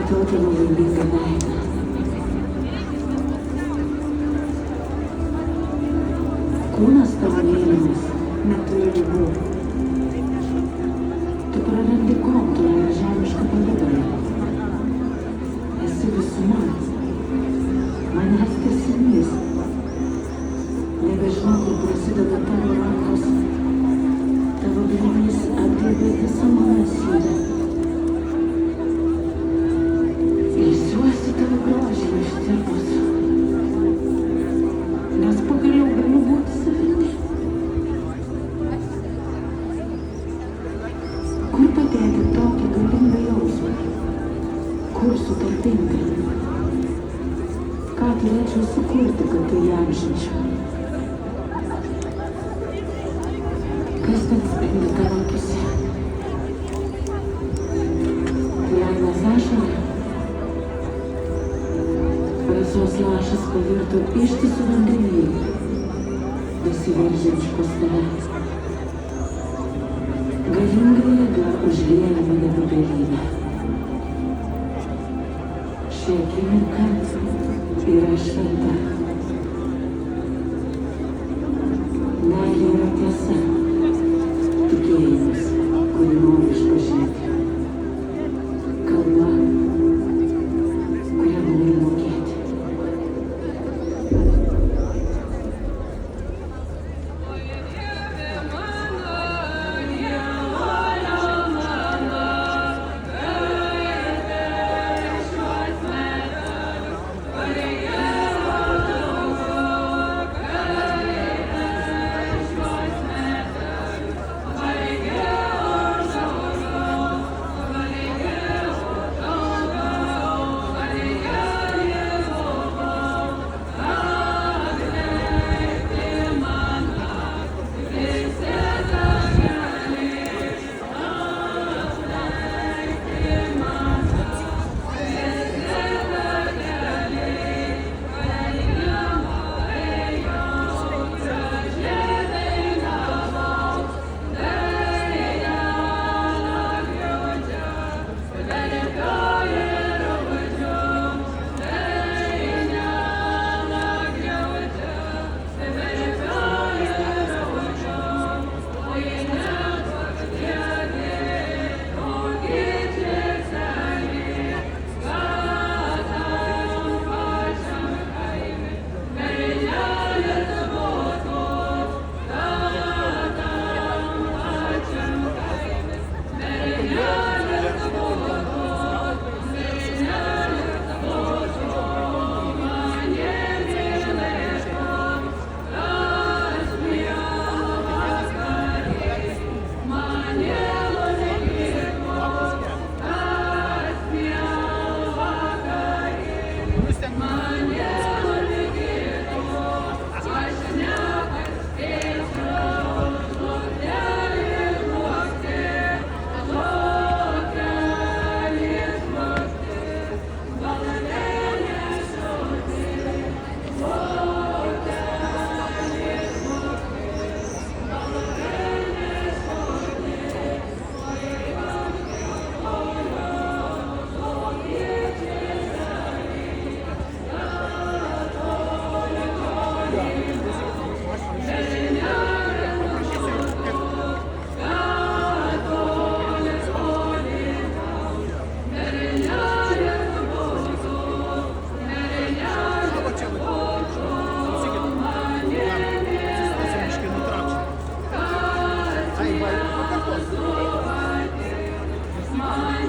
tavo laimingą veidą. Kūnas tavo mėlynas neturi ribų. Tu prarandi kontūrą ir žemišką pavidalą. Esi visuma. Manęs tęsinys. Nebežinau, kur prasideda tavo rankos. Tavo glėbys apglėbė visą mano esybę. Ilsiuosi tavo grožį ištirpus. Nes pagaliau galiu būti savimi. Kur padėti tokį galingą jausmą? Kur sutalpinti? Ką turėčiau sukurti, kad tai įamžinčiau? Kas ten spindi tavo akise? Laimės ašara? Rasos lašas pavirto ištisų vandenynų, besiveržiančių pas tave. Galinga jėga užlieja mane begalybę. Ši akimirka yra šventa. Meilė yra tiesa, tikėjimas, kurį noriu išpažinti. Kalba, kurią noriu mokėti.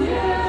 Yeah.